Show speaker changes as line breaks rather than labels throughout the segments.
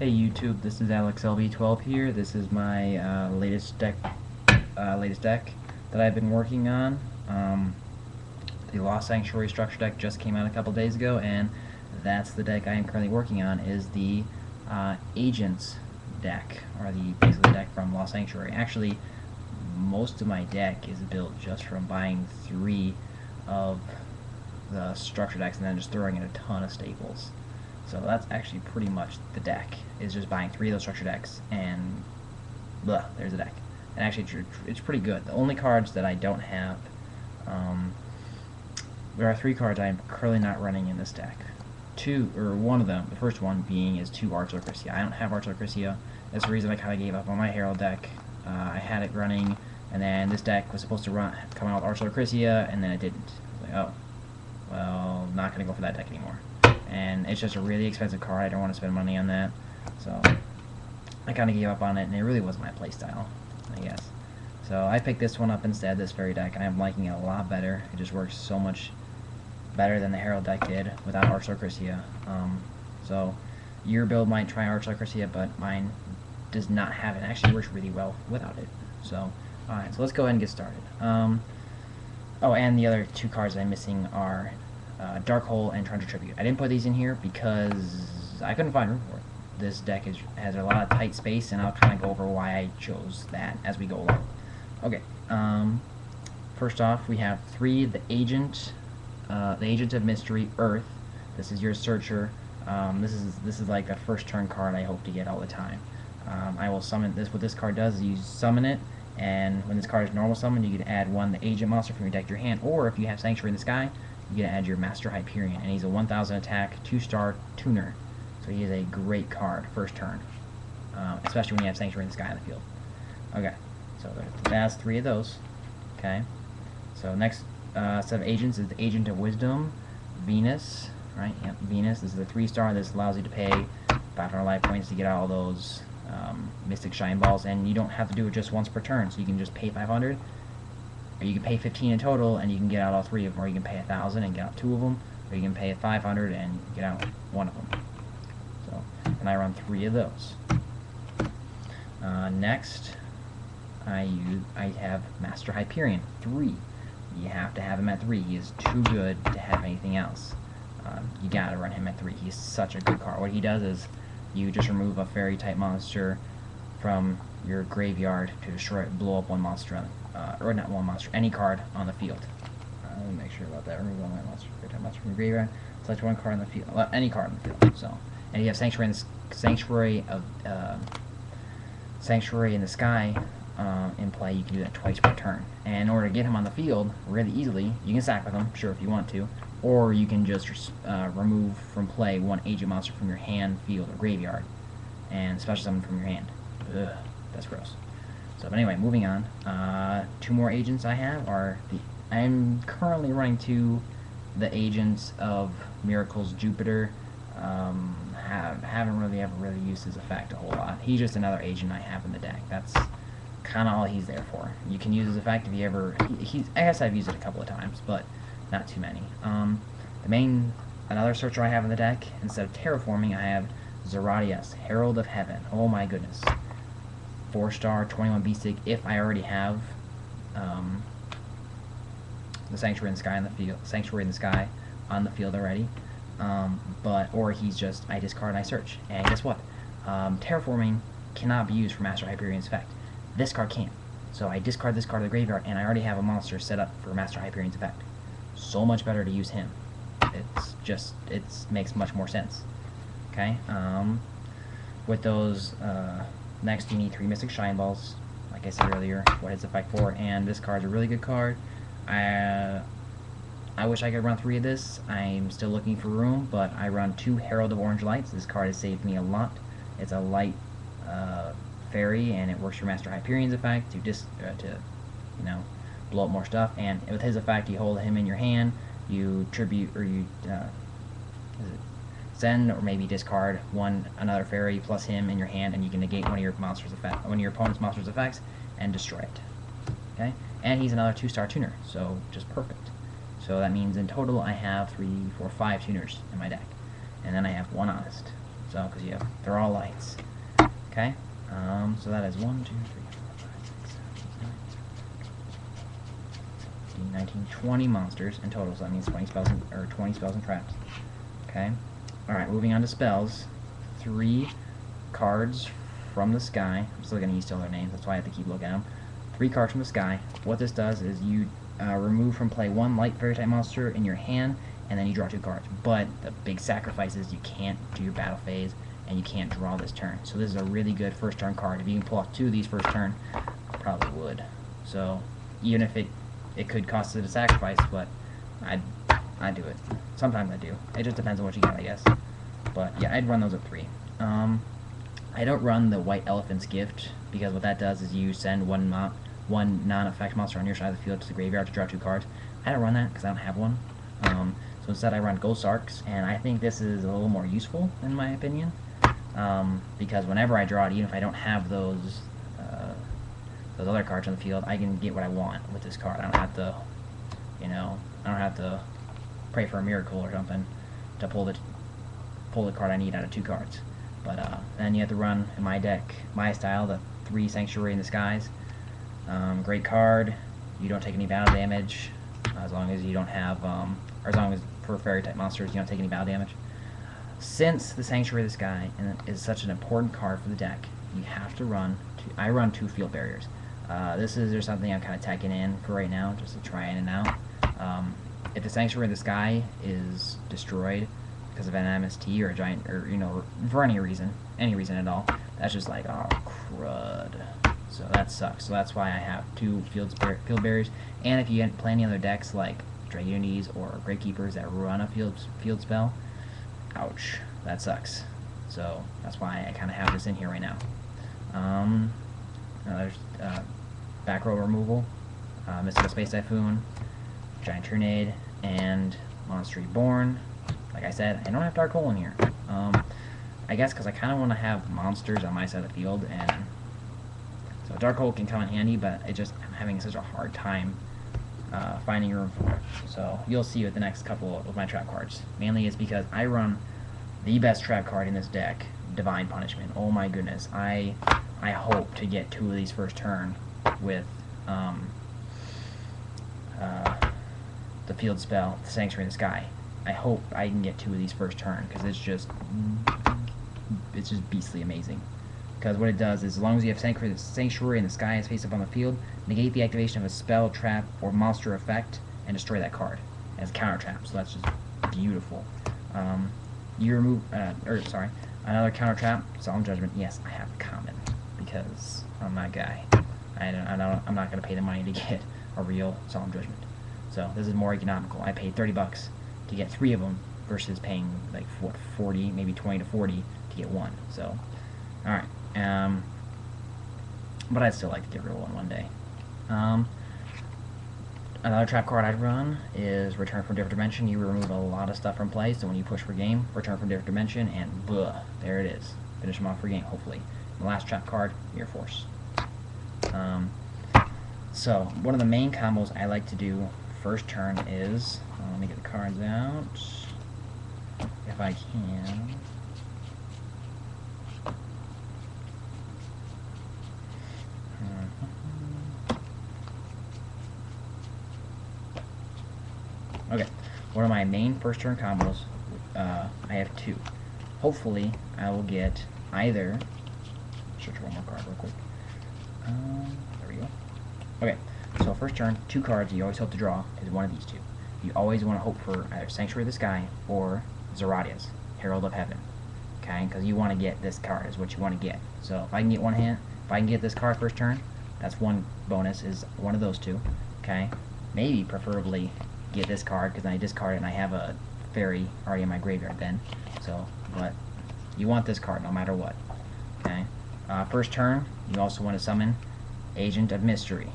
Hey YouTube, this is AlexLB12 here. This is my latest deck that I've been working on. The Lost Sanctuary structure deck just came out a couple days ago, and that's the deck I am currently working on. Is the Agents deck, or basically the deck from Lost Sanctuary. Actually, most of my deck is built just from buying 3 of the structure decks and then just throwing in a ton of staples. So that's actually pretty much the deck, is just buying 3 of those structure decks, and blah, there's the deck. And actually, it's pretty good. The only cards that I don't have, there are 3 cards I'm currently not running in this deck. One of them, the first one being is 2 Arch Lucretia. I don't have Arch Lucretia. That's the reason I kind of gave up on my Herald deck. I had it running, and then this deck was supposed to come out with Arch Lucretia, and then it didn't. I was like, oh, well, not going to go for that deck anymore. And it's just a really expensive card. I don't want to spend money on that, so I kind of gave up on it, and it really wasn't my playstyle, I guess. So I picked this one up instead, this fairy deck, and I'm liking it a lot better. It just works so much better than the Herald deck did without Arch Lucretia. So your build might try Arch Lucretia, but mine does not have it. It actually works really well without it. So, alright, so let's go ahead and get started. Oh, and the other 2 cards I'm missing are Dark Hole and Treasure Tribute. I didn't put these in here because I couldn't find room for it. This deck has a lot of tight space, and I'll kind of go over why I chose that as we go along. Okay, first off, we have 3, the Agent of Mystery, Earth. This is your searcher. This is like a first turn card I hope to get all the time. I will summon this. What this card does is you summon it, and when this card is normal summon, you can add 1 the Agent monster from your deck to your hand, or if you have Sanctuary in the Sky, you can add your Master Hyperion, and he's a 1000 attack, 2-star tuner. So he is a great card first turn, especially when you have Sanctuary in the Sky on the field. Okay, so that's 3 of those. Okay, so next set of agents is the Agent of Wisdom, Venus. Right? Yep, Venus. This is a 3-star. This allows you to pay 500 life points to get all those Mystic Shine Balls, and you don't have to do it just once per turn. So you can just pay 500. Or you can pay 15 in total, and you can get out all 3 of them, or you can pay 1,000 and get out 2 of them, or you can pay 500 and get out 1 of them. So, and I run 3 of those. Next, I have Master Hyperion, 3. You have to have him at 3. He is too good to have anything else. You gotta run him at 3. He's such a good card. What he does is you just remove a fairy type monster from your graveyard to blow up 1 monster or not 1 monster, any card on the field. Let me make sure about that. Remove 1 monster from your graveyard. Select 1 card on the field. Any card on the field. So, and you have Sanctuary in the Sky in play. You can do that twice per turn. And in order to get him on the field really easily, you can sack with him, sure, if you want to, or you can just remove from play 1 agent monster from your hand, field, or graveyard, and special summon from your hand. Ugh, that's gross. So, but anyway, moving on. 2 more agents I have are I'm currently running 2 the Agents of Miracles, Jupiter. Haven't really ever used his effect a whole lot. He's just another agent I have in the deck. That's kind of all he's there for. You can use his effect if you ever. I guess I've used it a couple of times, but not too many. Another searcher I have in the deck, instead of terraforming, I have Zeratius, Herald of Heaven. Oh my goodness. 4-star, 21 B-Stick, if I already have the Sanctuary in the Sky on the field already. Or he's just, I discard and I search. And guess what? Terraforming cannot be used for Master Hyperion's effect. This card can. So I discard this card to the graveyard, and I already have a monster set up for Master Hyperion's effect. So much better to use him. It makes much more sense. Okay? With those, next you need 3 Mystic Shine Balls, like I said earlier, what his effect for, and this card's a really good card. I wish I could run 3 of this. I'm still looking for room, but I run 2 Herald of Orange Lights. This card has saved me a lot. It's a light fairy, and it works for Master Hyperion's effect to blow up more stuff. And with his effect, you hold him in your hand, you tribute, or you send or maybe discard another fairy plus him in your hand, and you can negate one of your opponent's monster's effects and destroy it. Okay, and he's another 2-star tuner, so just perfect. So that means in total I have 3, 4, 5 tuners in my deck, and then I have 1 honest. So, because they're all lights. Okay? So that is 1, 2, 3, 4, 5, 6, 7, 8, 9, 10, 19, 20 monsters in total. So that means 20 spells or 20 spells and traps. Okay? Alright, moving on to spells. 3 cards from the sky. I'm still going to use still their names, that's why I have to keep looking at them. 3 cards from the sky. What this does is you remove from play 1 light fairy type monster in your hand, and then you draw 2 cards. But the big sacrifice is you can't do your battle phase, and you can't draw this turn. So this is a really good first turn card. If you can pull off 2 of these first turn, I probably would. So even if it could cost it a sacrifice, but I do it. Sometimes I do. It just depends on what you got, I guess. But yeah, I'd run those at 3. I don't run the White Elephant's Gift, because what that does is you send one non-effect monster on your side of the field to the graveyard to draw 2 cards. I don't run that because I don't have one. So instead I run Ghost Arcs, and I think this is a little more useful, in my opinion. Because whenever I draw it, even if I don't have those other cards on the field, I can get what I want with this card. I don't have to, I don't have to pray for a miracle or something to pull the card I need out of 2 cards. But then you have to run, in my deck, my style, the 3 Sanctuary in the Skies. Great card. You don't take any battle damage, as long as you don't have, or as long as for fairy type monsters you don't take any battle damage. Since the Sanctuary of the Sky is such an important card for the deck, you have to run. I run 2 field barriers. This is just something I'm kind of tacking in for right now, just to try in and out. If the Sanctuary of the Sky is destroyed because of an MST or a giant, or for any reason at all, that's just like, oh crud. So that sucks. So that's why I have 2 field barriers. And if you play any other decks like Dragunities or Gravekeepers that run a field spell, ouch, that sucks. So that's why I kind of have this in here right now. There's back row removal, Mystical Space Typhoon, Giant Tornado, and Monster Reborn. Like I said, I don't have Dark Hole in here. I guess because I kind of want to have monsters on my side of the field, and so Dark Hole can come in handy, but I'm having such a hard time finding room for it. So you'll see with the next couple of my trap cards. Mainly it's because I run the best trap card in this deck, Divine Punishment. Oh my goodness, I hope to get 2 of these first turn with the field spell, the Sanctuary in the Sky. I hope I can get 2 of these first turn, because it's just beastly amazing. Because what it does is, as long as you have Sanctuary in the Sky is face up on the field, negate the activation of a spell, trap, or monster effect, and destroy that card as a counter trap. So that's just beautiful. You remove, another counter trap, Solemn Judgment. Yes, I have common, because I'm that guy. I'm not going to pay the money to get a real Solemn Judgment. So this is more economical. I paid $30 to get 3 of them versus paying like 40, maybe 20 to 40 to get 1. So, all right. But I'd still like to get rid of one day. Another trap card I'd run is Return from Different Dimension. You remove a lot of stuff from play, so when you push for game, Return from Different Dimension, and there it is. Finish them off for game, hopefully. The last trap card, Mirror Force. So, one of the main combos I like to do first turn is, let me get the cards out, if I can. Okay, one of my main first turn combos, I have 2. Hopefully, I will get either, search one more card real quick. There we go. Okay, so first turn, 2 cards you always hope to draw is one of these 2. You always want to hope for either Sanctuary of the Sky or Zeratia's Herald of Heaven. Okay, because you want to get this card is what you want to get. So if I can get if I can get this card first turn, that's one bonus, is one of those 2. Okay, maybe preferably get this card, because then I discard it and I have a fairy already in my graveyard then. So, but you want this card no matter what. Okay, first turn, you also want to summon Agent of Mystery.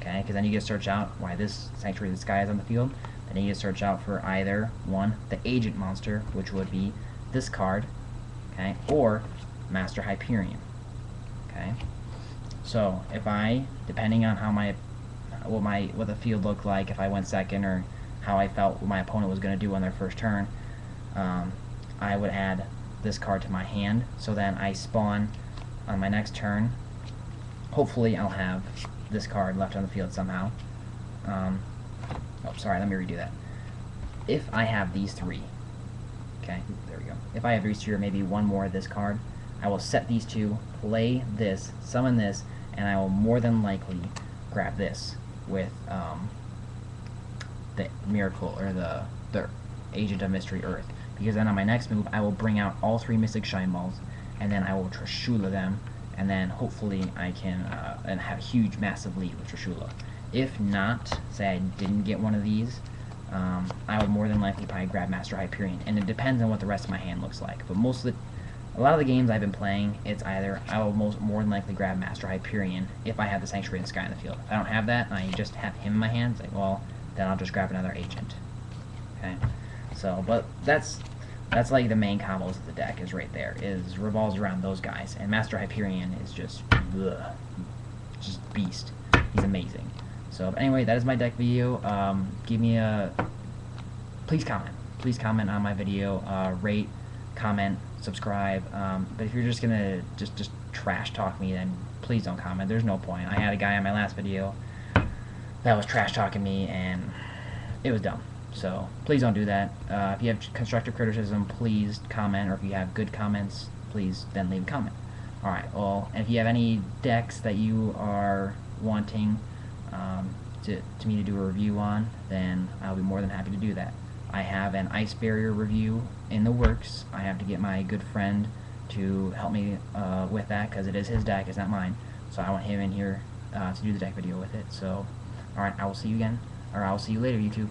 Okay, because then you get to search out why this Sanctuary of the Sky is on the field. Then you get to search out for either the Agent monster, which would be this card, okay, or Master Hyperion. Okay, so if depending on how what the field looked like, if I went second, or how I felt my opponent was going to do on their first turn, I would add this card to my hand, so then I spawn on my next turn. Hopefully I'll have this card left on the field somehow. Oh, sorry, let me redo that. If I have these three, okay, there we go. If I have these two, or maybe one more of this card, I will set these two, play this, summon this, and I will more than likely grab this with the Miracle, or the Agent of Mystery Earth. Because then on my next move, I will bring out all three Mystic Shine Balls, and then I will Trishula them, and then hopefully I can and have a huge, massive lead with Trishula. If not, say I didn't get one of these, I would more than likely probably grab Master Hyperion, and it depends on what the rest of my hand looks like. But a lot of the games I've been playing, it's either I will more than likely grab Master Hyperion if I have the Sanctuary in the Sky in the field. If I don't have that, and I just have him in my hand, it's like, well, then I'll just grab another agent. Okay, so but that's like the main combos of the deck is right there. Is revolves around those guys, and Master Hyperion is just beast. He's amazing. So anyway, that is my deck video. Give me please comment on my video, rate, comment, subscribe. But if you're just gonna just trash talk me, then please don't comment. There's no point. I had a guy on my last video that was trash talking me, and it was dumb. So please don't do that. If you have constructive criticism, please comment, or if you have good comments, please then leave a comment. Alright, well, and if you have any decks that you are wanting to me to do a review on, then I'll be more than happy to do that. I have an Ice Barrier review in the works. I have to get my good friend to help me with that, because it is his deck, it's not mine. So I want him in here to do the deck video with it. So, alright, I will see you again, or I will see you later, YouTube.